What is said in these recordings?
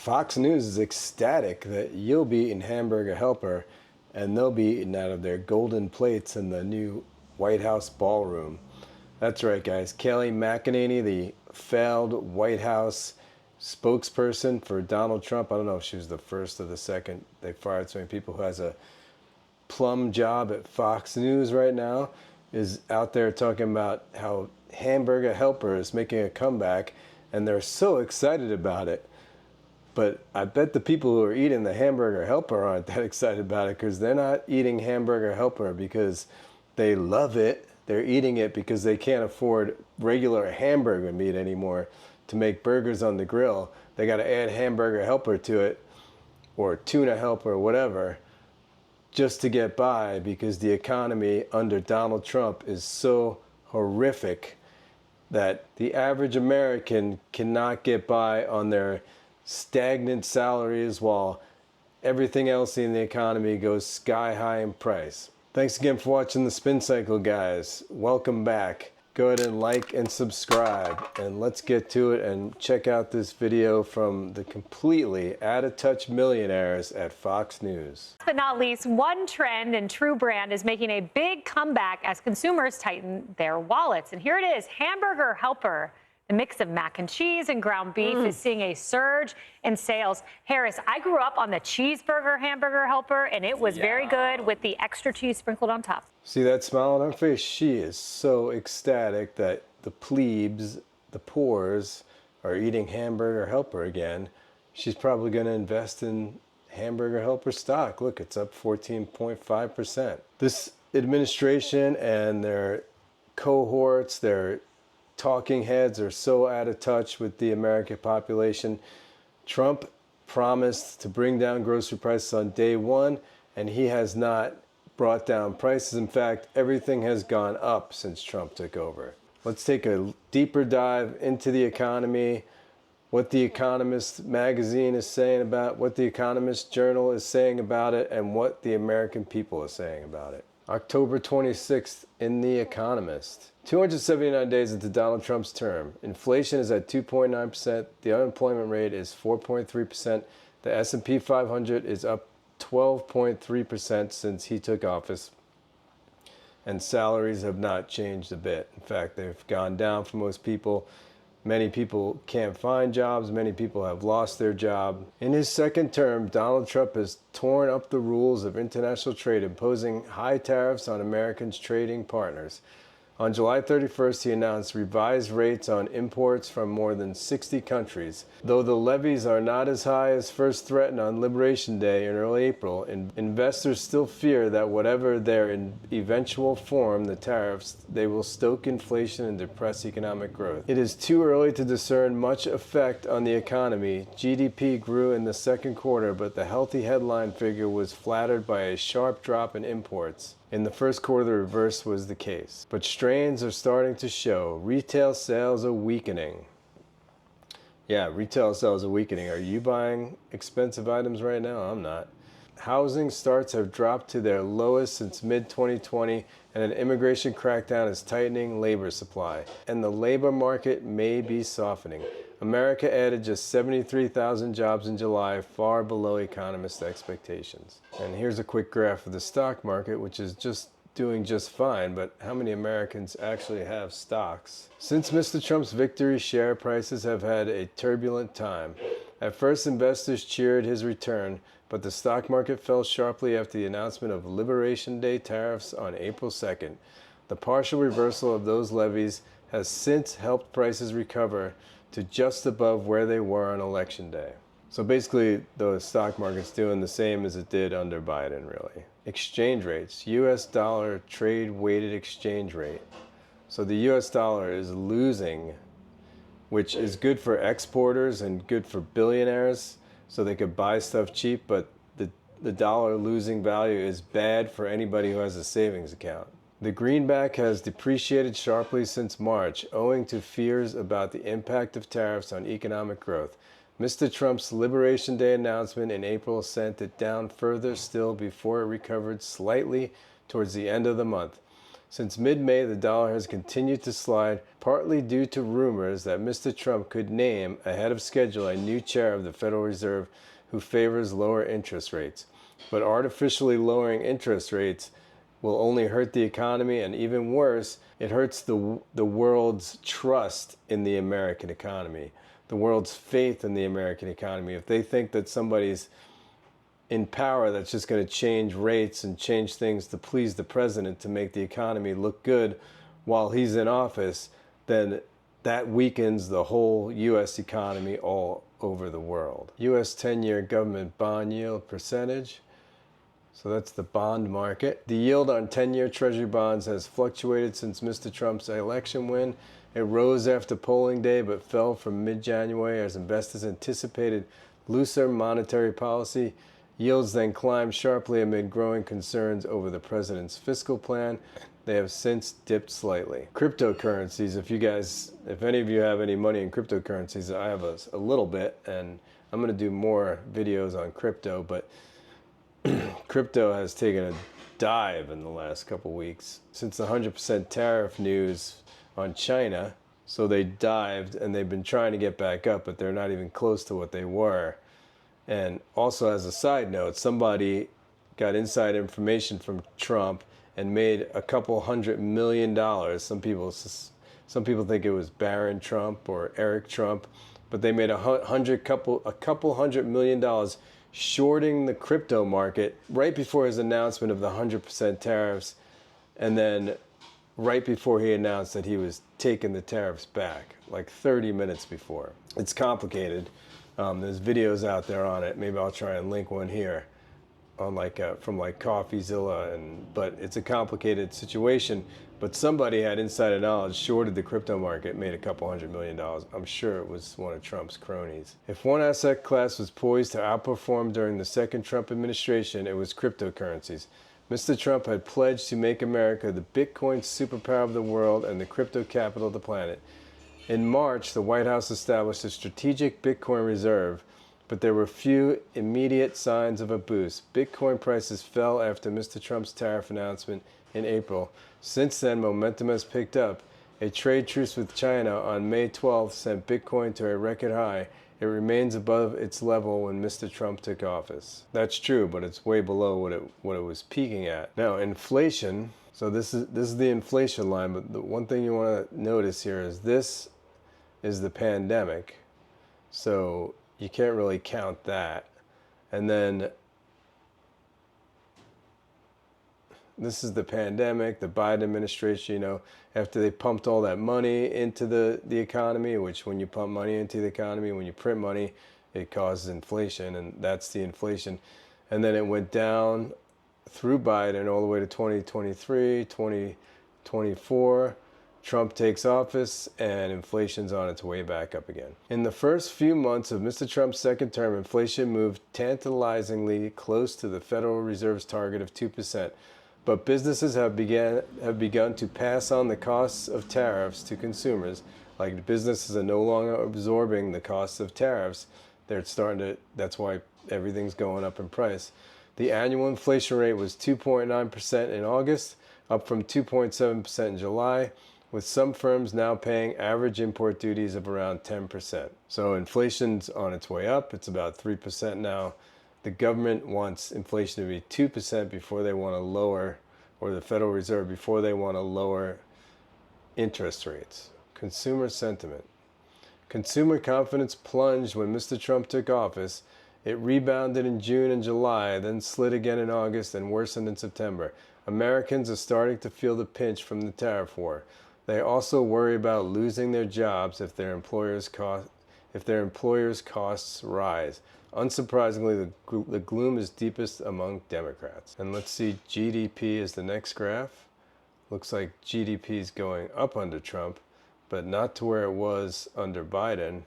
Fox News is ecstatic that you'll be eating Hamburger Helper and they'll be eating out of their golden plates in the new White House ballroom. That's right, guys. Kayleigh McEnany, the failed White House spokesperson for Donald Trump. I don't know if she was the first or the second. They fired so many people, who has a plum job at Fox News right now, is out there talking about how Hamburger Helper is making a comeback and they're so excited about it. But I bet the people who are eating the Hamburger Helper aren't that excited about it, because they're not eating Hamburger Helper because they love it. They're eating it because they can't afford regular hamburger meat anymore to make burgers on the grill. They got to add Hamburger Helper to it, or Tuna Helper, or whatever, just to get by, because the economy under Donald Trump is so horrific that the average American cannot get by on their stagnant salaries while everything else in the economy goes sky high in price. Thanks again for watching the Spin Cycle, guys. Welcome back. Go ahead and like and subscribe, and let's get to it and check out this video from the completely out-of-touch millionaires at Fox News. But not least, one trend and true brand is making a big comeback as consumers tighten their wallets. And here it is, Hamburger Helper. The mix of mac and cheese and ground beef is seeing a surge in sales. Harris, I grew up on the cheeseburger Hamburger Helper, and it was very good with the extra cheese sprinkled on top. See that smile on her face? She is so ecstatic that the plebes, the poors, are eating Hamburger Helper again. She's probably going to invest in Hamburger Helper stock. Look, it's up 14.5%. This administration and their cohorts, their talking heads, are so out of touch with the American population. Trump promised to bring down grocery prices on day one, and he has not brought down prices. In fact, everything has gone up since Trump took over. Let's take a deeper dive into the economy, what the Economist magazine is saying about, what the Economist Journal is saying about it, and what the American people are saying about it. October 26th in The Economist. 279 days into Donald Trump's term. Inflation is at 2.9%. The unemployment rate is 4.3%. The S&P 500 is up 12.3% since he took office. And salaries have not changed a bit. In fact, they've gone down for most people. Many people can't find jobs. Many people have lost their job. In his second term, Donald Trump has torn up the rules of international trade, imposing high tariffs on Americans' trading partners. On July 31st, he announced revised rates on imports from more than 60 countries. Though the levies are not as high as first threatened on Liberation Day in early April, investors still fear that whatever their eventual form, the tariffs, they will stoke inflation and depress economic growth. It is too early to discern much effect on the economy. GDP grew in the second quarter, but the healthy headline figure was flattered by a sharp drop in imports. In the first quarter, the reverse was the case. But strains are starting to show. Retail sales are weakening. Yeah, retail sales are weakening. Are you buying expensive items right now? I'm not. Housing starts have dropped to their lowest since mid-2020, and an immigration crackdown is tightening labor supply. And the labor market may be softening. America added just 73,000 jobs in July, far below economists' expectations. And here's a quick graph of the stock market, which is just doing just fine, but how many Americans actually have stocks? Since Mr. Trump's victory, share prices have had a turbulent time. At first, investors cheered his return, but the stock market fell sharply after the announcement of Liberation Day tariffs on April 2nd. The partial reversal of those levies has since helped prices recover to just above where they were on Election Day. So basically, the stock market's doing the same as it did under Biden, really. Exchange rates, US dollar trade weighted exchange rate. So the US dollar is losing, which is good for exporters and good for billionaires, so they could buy stuff cheap, but the dollar losing value is bad for anybody who has a savings account. The greenback has depreciated sharply since March, owing to fears about the impact of tariffs on economic growth. Mr. Trump's Liberation Day announcement in April sent it down further still before it recovered slightly towards the end of the month. Since mid-May, the dollar has continued to slide, partly due to rumors that Mr. Trump could name, ahead of schedule, a new chair of the Federal Reserve who favors lower interest rates. But artificially lowering interest rates will only hurt the economy, and even worse, it hurts the world's trust in the American economy, the world's faith in the American economy. If they think that somebody's in power that's just going to change rates and change things to please the president to make the economy look good while he's in office, then that weakens the whole U.S. economy all over the world. U.S. 10-year government bond yield percentage. So that's the bond market. The yield on 10-year Treasury bonds has fluctuated since Mr. Trump's election win. It rose after polling day but fell from mid-January as investors anticipated looser monetary policy. Yields then climbed sharply amid growing concerns over the president's fiscal plan. They have since dipped slightly. Cryptocurrencies, if any of you have any money in cryptocurrencies, I have a little bit, and I'm going to do more videos on crypto, but crypto has taken a dive in the last couple weeks since the 100% tariff news on China. So they dived, and they've been trying to get back up, but they're not even close to what they were. And also, as a side note, somebody got inside information from Trump and made a couple $100 million. Some people think it was Barron Trump or Eric Trump, but they made a couple $100 million shorting the crypto market right before his announcement of the 100% tariffs, and then right before he announced that he was taking the tariffs back, like 30 minutes before. It's complicated. There's videos out there on it. Maybe I'll try and link one here on from CoffeeZilla, but it's a complicated situation. But somebody had insider knowledge, shorted the crypto market, made a couple $100 million. I'm sure it was one of Trump's cronies. If one asset class was poised to outperform during the second Trump administration, it was cryptocurrencies. Mr. Trump had pledged to make America the Bitcoin superpower of the world and the crypto capital of the planet. In March, the White House established a strategic Bitcoin reserve, but there were few immediate signs of a boost. Bitcoin prices fell after Mr. Trump's tariff announcement in April. Since then, momentum has picked up. A trade truce with China on May 12th sent Bitcoin to a record high. It remains above its level when Mr. Trump took office. That's true, but it's way below what it was peaking at. Now, inflation. So this is the inflation line, but the one thing you want to notice here is this is the pandemic, so you can't really count that. And then this is the pandemic, the Biden administration, after they pumped all that money into the economy, which when you pump money into the economy, when you print money, it causes inflation, and that's the inflation. And then it went down through Biden all the way to 2023, 2024. Trump takes office, and inflation's on its way back up again. In the first few months of Mr. Trump's second term, inflation moved tantalizingly close to the Federal Reserve's target of 2%. But businesses have begun to pass on the costs of tariffs to consumers. Like, businesses are no longer absorbing the costs of tariffs. That's why everything's going up in price. The annual inflation rate was 2.9% in August, up from 2.7% in July, with some firms now paying average import duties of around 10%. So inflation's on its way up. It's about 3% now. The government wants inflation to be 2% before they want to lower, or the Federal Reserve, before they want to lower interest rates. Consumer sentiment. Consumer confidence plunged when Mr. Trump took office. It rebounded in June and July, then slid again in August and worsened in September. Americans are starting to feel the pinch from the tariff war. They also worry about losing their jobs if their employers' costs rise. Unsurprisingly, the gloom is deepest among Democrats. And let's see, GDP is the next graph. Looks like GDP is going up under Trump, but not to where it was under Biden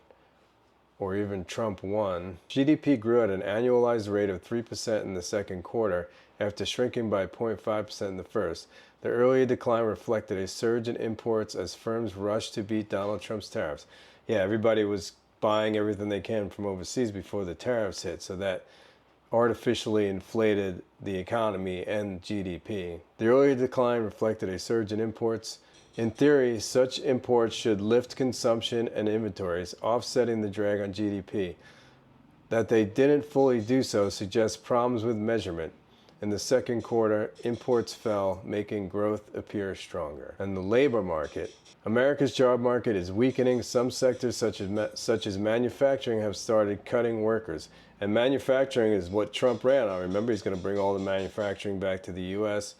or even Trump 1. GDP grew at an annualized rate of 3% in the second quarter after shrinking by 0.5% in the first. The earlier decline reflected a surge in imports as firms rushed to beat Donald Trump's tariffs. Yeah, everybody was buying everything they can from overseas before the tariffs hit, so that artificially inflated the economy and GDP. The earlier decline reflected a surge in imports. In theory, such imports should lift consumption and inventories, offsetting the drag on GDP. That they didn't fully do so suggests problems with measurement. In the second quarter, imports fell, making growth appear stronger. And the labor market. America's job market is weakening. Some sectors, such as manufacturing, have started cutting workers. And manufacturing is what Trump ran on. Remember, he's going to bring all the manufacturing back to the U.S.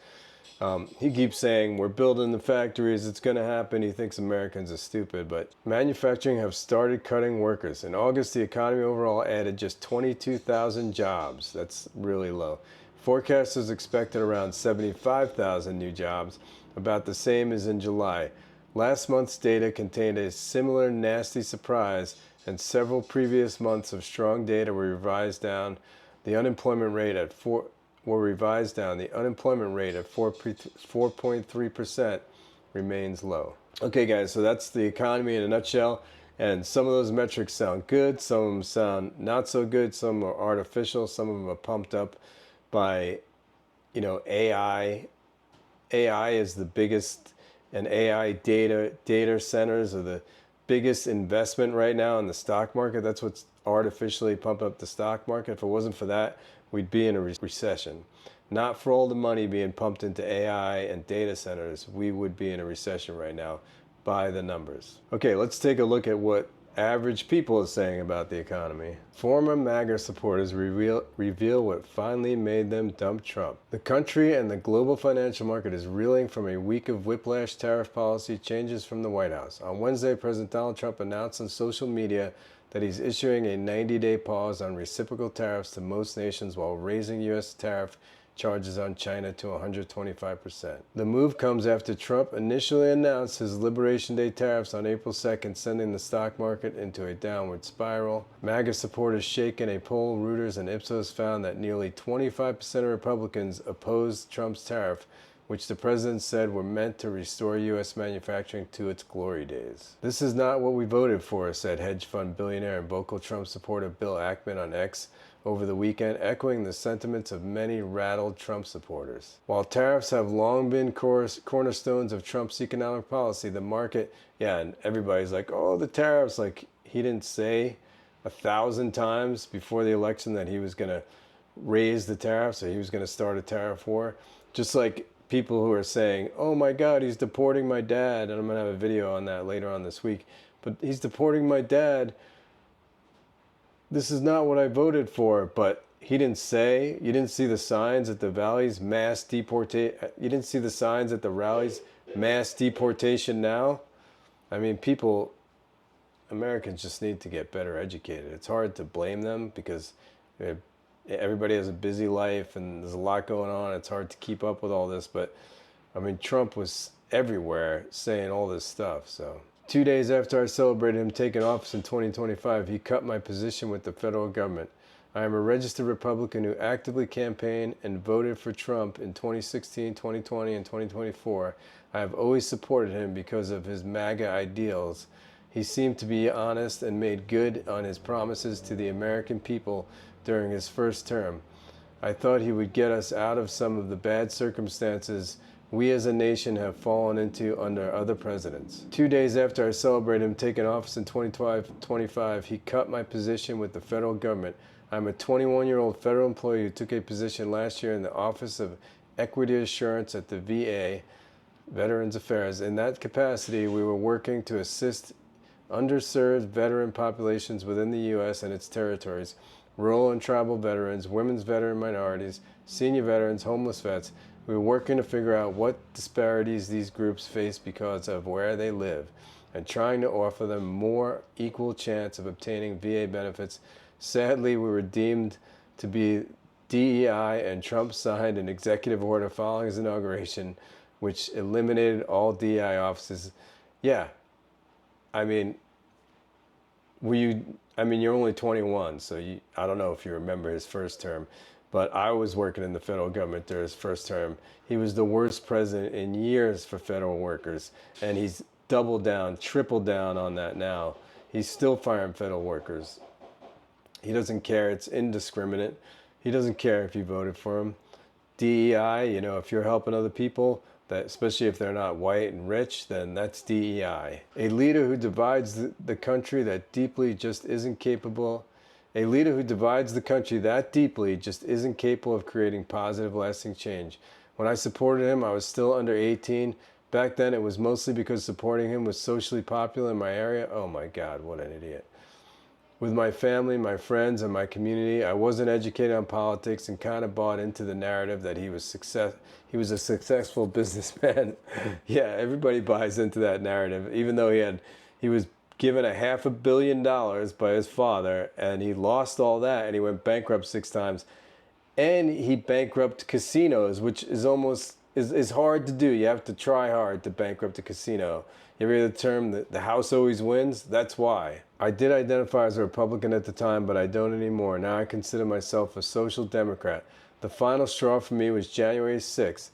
He keeps saying, we're building the factories, it's going to happen. He thinks Americans are stupid, but manufacturing have started cutting workers. In August, the economy overall added just 22,000 jobs. That's really low. Forecasters expected around 75,000 new jobs, about the same as in July. Last month's data contained a similar nasty surprise, and several previous months of strong data were revised down. The unemployment rate at 4.3% remains low. Okay, guys, so that's the economy in a nutshell. And some of those metrics sound good, some of them sound not so good, some are artificial, some of them are pumped up by, AI. AI is the biggest, and AI data centers are the biggest investment right now in the stock market. That's what's artificially pumped up the stock market. If it wasn't for that, we'd be in a recession. Not for all the money being pumped into AI and data centers, we would be in a recession right now by the numbers. Okay, let's take a look at what average people are saying about the economy. Former MAGA supporters reveal what finally made them dump Trump. The country and the global financial market is reeling from a week of whiplash tariff policy changes from the White House. On Wednesday, President Donald Trump announced on social media that he's issuing a 90-day pause on reciprocal tariffs to most nations while raising U.S. tariff charges on China to 125%. The move comes after Trump initially announced his Liberation Day tariffs on April 2nd, sending the stock market into a downward spiral. MAGA supporters shake in a poll. Reuters and Ipsos found that nearly 25% of Republicans opposed Trump's tariff, which the president said were meant to restore U.S. manufacturing to its glory days. This is not what we voted for, said hedge fund billionaire and vocal Trump supporter Bill Ackman on X over the weekend, echoing the sentiments of many rattled Trump supporters. While tariffs have long been cornerstones of Trump's economic policy, the market, and everybody's like, oh, the tariffs, like he didn't say 1,000 times before the election that he was going to raise the tariffs or he was going to start a tariff war. Just like people who are saying, oh my God, he's deporting my dad, and I'm going to have a video on that later on this week, but he's deporting my dad. This is not what I voted for, but he didn't say, you didn't see the signs at the rallies, mass deportation, you didn't see the signs at the rallies, mass deportation now? I mean, Americans just need to get better educated. It's hard to blame them because everybody has a busy life and there's a lot going on. It's hard to keep up with all this, but I mean, Trump was everywhere saying all this stuff, so. 2 days after I celebrated him taking office in 2025, he cut my position with the federal government. I am a registered Republican who actively campaigned and voted for Trump in 2016, 2020, and 2024. I have always supported him because of his MAGA ideals. He seemed to be honest and made good on his promises to the American people during his first term. I thought he would get us out of some of the bad circumstances we as a nation have fallen into under other presidents. 2 days after I celebrated him taking office in 2025, he cut my position with the federal government. I'm a 21-year-old federal employee who took a position last year in the Office of Equity Assurance at the VA, Veterans Affairs. In that capacity, we were working to assist underserved veteran populations within the U.S. and its territories, rural and tribal veterans, women's veteran minorities, senior veterans, homeless vets. We were working to figure out what disparities these groups face because of where they live and trying to offer them more equal chance of obtaining VA benefits. Sadly, we were deemed to be DEI, and Trump signed an executive order following his inauguration which eliminated all DEI offices. Yeah, I mean, you're only 21, so I don't know if you remember his first term. But I was working in the federal government during his first term. He was the worst president in years for federal workers. And he's doubled down, tripled down on that now. He's still firing federal workers. He doesn't care. It's indiscriminate. He doesn't care if you voted for him. DEI, if you're helping other people, that especially if they're not white and rich, then that's DEI. A leader who divides the country that deeply just isn't capable. A leader who divides the country that deeply just isn't capable of creating positive, lasting change. When I supported him, I was still under 18. Back then, it was mostly because supporting him was socially popular in my area. Oh my God, what an idiot. With my family, my friends, and my community, I wasn't educated on politics and kind of bought into the narrative that he was a successful businessman. Yeah, everybody buys into that narrative, even though he was given $500 million by his father, and he lost all that, and he went bankrupt 6 times. And he bankrupted casinos, which is hard to do. You have to try hard to bankrupt a casino. You ever hear the term, the house always wins? That's why. I did identify as a Republican at the time, but I don't anymore. Now I consider myself a social democrat. The final straw for me was January 6th.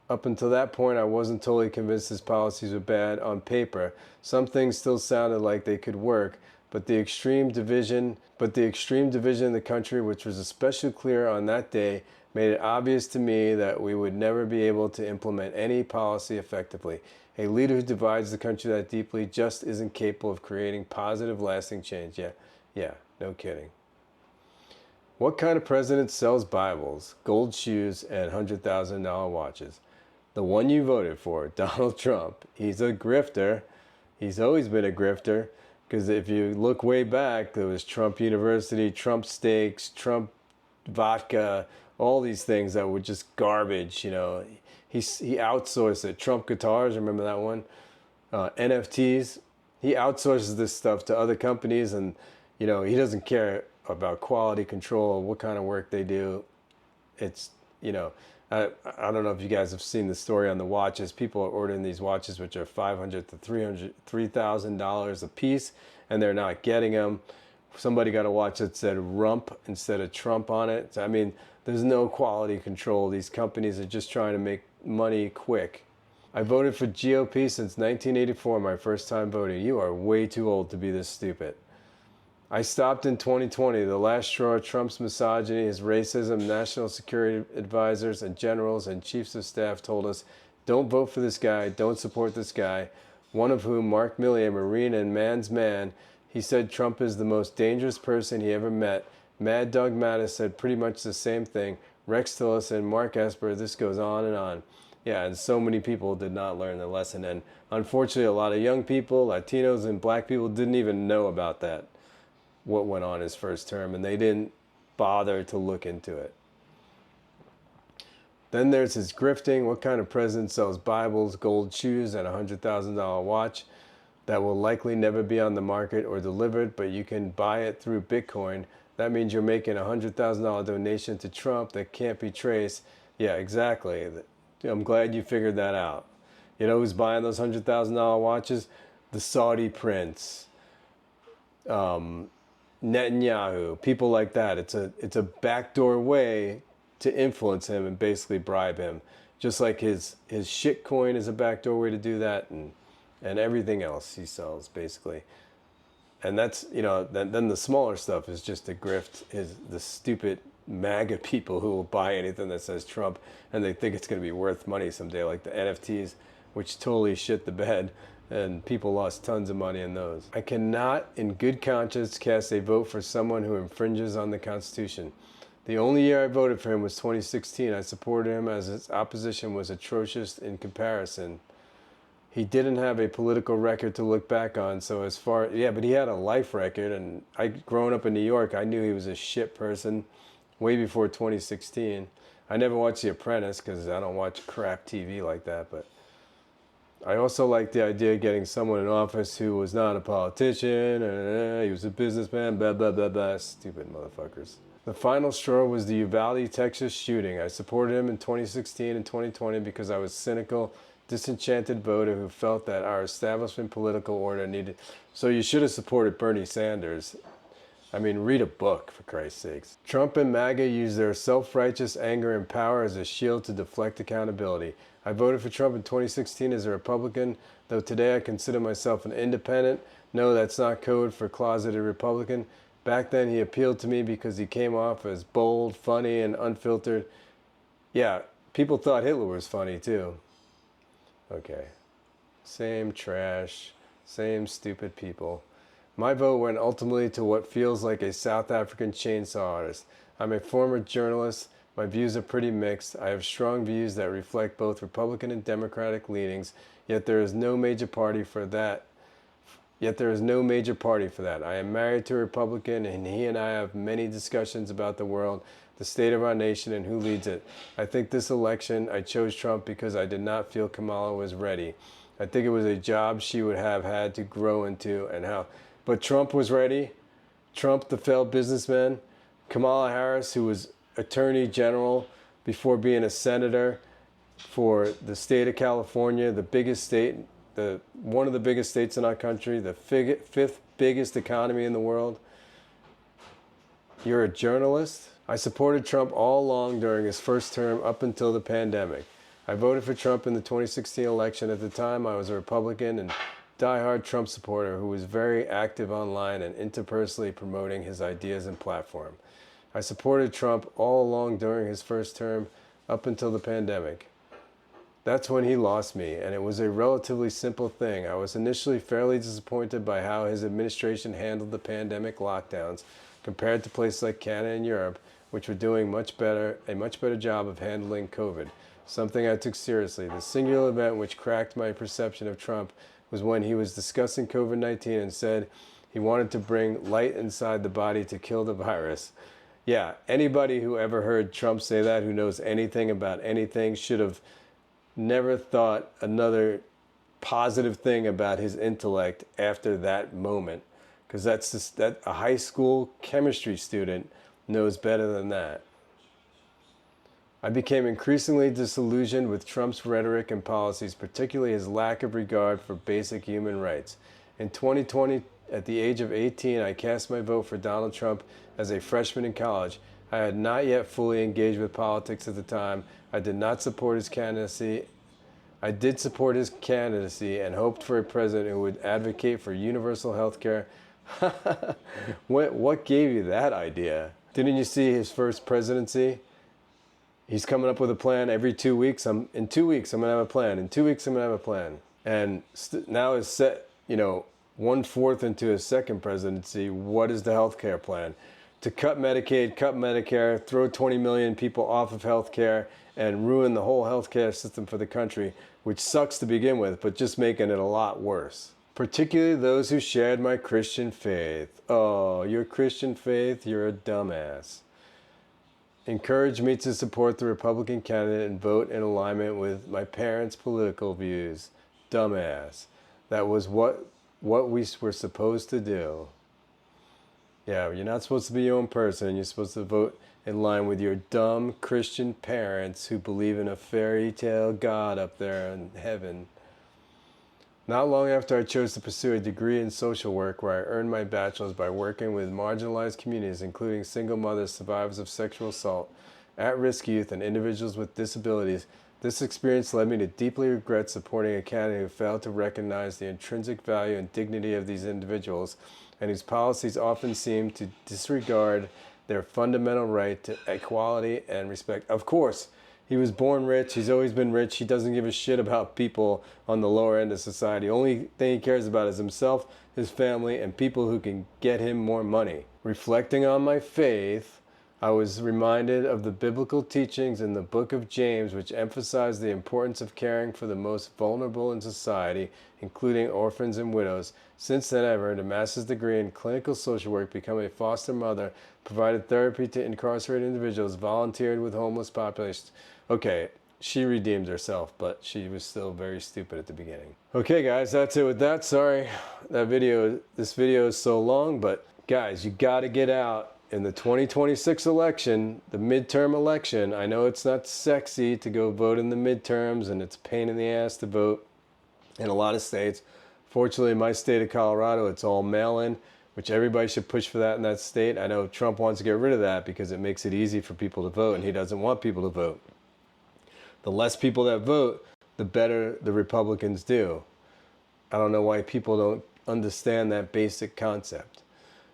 Up until that point, I wasn't totally convinced his policies were bad on paper. Some things still sounded like they could work, but the extreme division in the country, which was especially clear on that day, made it obvious to me that we would never be able to implement any policy effectively. A leader who divides the country that deeply just isn't capable of creating positive, lasting change. Yeah, no kidding. What kind of president sells Bibles, gold shoes, and $100,000 watches? The one you voted for, Donald Trump. He's a grifter. He's always been a grifter, because if you look way back, there was Trump University, Trump steaks, Trump vodka, all these things that were just garbage. He outsourced it. Trump guitars, remember that one? NFTs. He outsources this stuff to other companies, and he doesn't care about quality control or what kind of work they do. It's I don't know if you guys have seen the story on the watches. People are ordering these watches which are $500 to $3,000 a piece, and they're not getting them. Somebody got a watch that said rump instead of Trump on it. So, I mean, there's no quality control. These companies are just trying to make money quick. I voted for GOP since 1984, my first time voting. You are way too old to be this stupid. I stopped in 2020, the last straw. Trump's misogyny, his racism. National security advisors and generals and chiefs of staff told us, don't vote for this guy, don't support this guy. One of whom, Mark Milley, a Marine and man's man, he said Trump is the most dangerous person he ever met. Mad Dog Mattis said pretty much the same thing. Rex Tillerson, Mark Esper, this goes on and on. Yeah, and so many people did not learn the lesson. And unfortunately, a lot of young people, Latinos and black people didn't even know about that, what went on his first term, and they didn't bother to look into it. Then there's his grifting. What kind of president sells Bibles, gold shoes, and a $100,000 watch that will likely never be on the market or delivered, but you can buy it through Bitcoin? That means you're making a $100,000 donation to Trump that can't be traced. Yeah, exactly. I'm glad you figured that out. You know who's buying those $100,000 watches? The Saudi prince, Netanyahu, people like that. It's a backdoor way to influence him and basically bribe him. Just like his shitcoin is a backdoor way to do that, and everything else he sells, basically. And that's, then the smaller stuff is just a grift, is the stupid MAGA people who will buy anything that says Trump, and they think it's going to be worth money someday, like the NFTs, which totally shit the bed, and people lost tons of money in those. I cannot, in good conscience, cast a vote for someone who infringes on the Constitution. The only year I voted for him was 2016. I supported him as his opposition was atrocious in comparison. He didn't have a political record to look back on, so but he had a life record, and growing up in New York, I knew he was a shit person way before 2016. I never watched The Apprentice because I don't watch crap TV like that, but I also like the idea of getting someone in office who was not a politician, he was a businessman, blah, blah, blah, blah, stupid motherfuckers. The final straw was the Uvalde, Texas shooting. I supported him in 2016 and 2020 because I was cynical, disenchanted voter who felt that our establishment political order needed. So you should have supported Bernie Sanders. I mean, read a book, for Christ's sakes. Trump and MAGA use their self-righteous anger and power as a shield to deflect accountability. I voted for Trump in 2016 as a Republican, though today I consider myself an independent. No, that's not code for closeted Republican. Back then he appealed to me because he came off as bold, funny, and unfiltered. Yeah, people thought Hitler was funny too. Okay. Same trash, same stupid people. My vote went ultimately to what feels like a South African chainsaw artist. I'm a former journalist. My views are pretty mixed. I have strong views that reflect both Republican and Democratic leanings, yet there is no major party for that. I am married to a Republican, and he and I have many discussions about the world, the state of our nation, and who leads it. I think this election I chose Trump because I did not feel Kamala was ready. I think it was a job she would have had to grow into and how. But Trump was ready. Trump, the failed businessman. Kamala Harris, who was Attorney General before being a senator for the state of California, the biggest state, one of the biggest states in our country, the fifth biggest economy in the world. You're a journalist? I supported Trump all along during his first term up until the pandemic. I voted for Trump in the 2016 election. At the time, I was a Republican and diehard Trump supporter who was very active online and interpersonally promoting his ideas and platform. I supported Trump all along during his first term up until the pandemic. That's when he lost me, and it was a relatively simple thing. I was initially fairly disappointed by how his administration handled the pandemic lockdowns compared to places like Canada and Europe, which were doing a much better job of handling COVID, something I took seriously. The singular event which cracked my perception of Trump was when he was discussing COVID-19 and said he wanted to bring light inside the body to kill the virus. Yeah, anybody who ever heard Trump say that, who knows anything about anything, should have never thought another positive thing about his intellect after that moment, because that's just that a high school chemistry student knows better than that. I became increasingly disillusioned with Trump's rhetoric and policies, particularly his lack of regard for basic human rights. In 2020, at the age of 18, I cast my vote for Donald Trump as a freshman in college. I had not yet fully engaged with politics at the time. I did not support his candidacy. I did support his candidacy and hoped for a president who would advocate for universal health care. What gave you that idea? Didn't you see his first presidency? He's coming up with a plan every 2 weeks. In 2 weeks, I'm going to have a plan. In 2 weeks, I'm going to have a plan. And now is set, 1/4 into his second presidency. What is the health care plan? To cut Medicaid, cut Medicare, throw 20 million people off of health care, and ruin the whole health care system for the country, which sucks to begin with, but just making it a lot worse. Particularly those who shared my Christian faith. Oh, your Christian faith? You're a dumbass. Encouraged me to support the Republican candidate and vote in alignment with my parents' political views. Dumbass. That was what we were supposed to do. Yeah, you're not supposed to be your own person. You're supposed to vote in line with your dumb Christian parents who believe in a fairy tale God up there in heaven. Not long after I chose to pursue a degree in social work, where I earned my bachelor's by working with marginalized communities, including single mothers, survivors of sexual assault, at-risk youth, and individuals with disabilities, this experience led me to deeply regret supporting a candidate who failed to recognize the intrinsic value and dignity of these individuals, and whose policies often seem to disregard their fundamental right to equality and respect. Of course, he was born rich. He's always been rich. He doesn't give a shit about people on the lower end of society. Only thing he cares about is himself, his family, and people who can get him more money. Reflecting on my faith, I was reminded of the biblical teachings in the book of James, which emphasize the importance of caring for the most vulnerable in society, including orphans and widows. Since then, I've earned a master's degree in clinical social work, become a foster mother, provided therapy to incarcerated individuals, volunteered with homeless populations. Okay, she redeemed herself, but she was still very stupid at the beginning. Okay, guys, that's it with that. Sorry, this video is so long, but guys, you got to get out in the 2026 election, the midterm election. I know it's not sexy to go vote in the midterms, and it's a pain in the ass to vote in a lot of states. Fortunately, in my state of Colorado, it's all mail-in, which everybody should push for that in that state. I know Trump wants to get rid of that because it makes it easy for people to vote, and he doesn't want people to vote. The less people that vote, the better the Republicans do. I don't know why people don't understand that basic concept.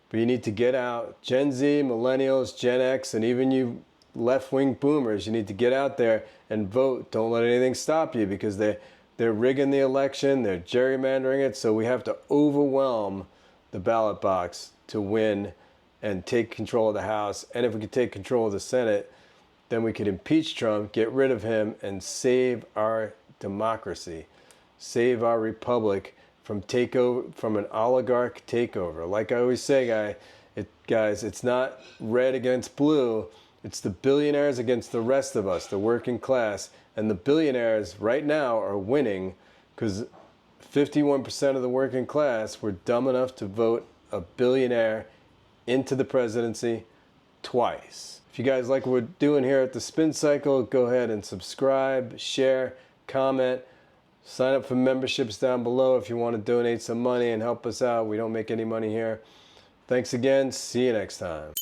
But you need to get out. Gen Z, millennials, Gen X, and even you left-wing boomers, you need to get out there and vote. Don't let anything stop you, because they're rigging the election, they're gerrymandering it, so we have to overwhelm the ballot box to win and take control of the House. And if we could take control of the Senate, then we could impeach Trump, get rid of him, and save our democracy, save our republic from an oligarch takeover. Like I always say, guys, it's not red against blue. It's the billionaires against the rest of us, the working class. And the billionaires right now are winning because 51% of the working class were dumb enough to vote a billionaire into the presidency twice. If you guys like what we're doing here at the Spin Cycle, go ahead and subscribe, share, comment, sign up for memberships down below if you want to donate some money and help us out. We don't make any money here. Thanks again. See you next time.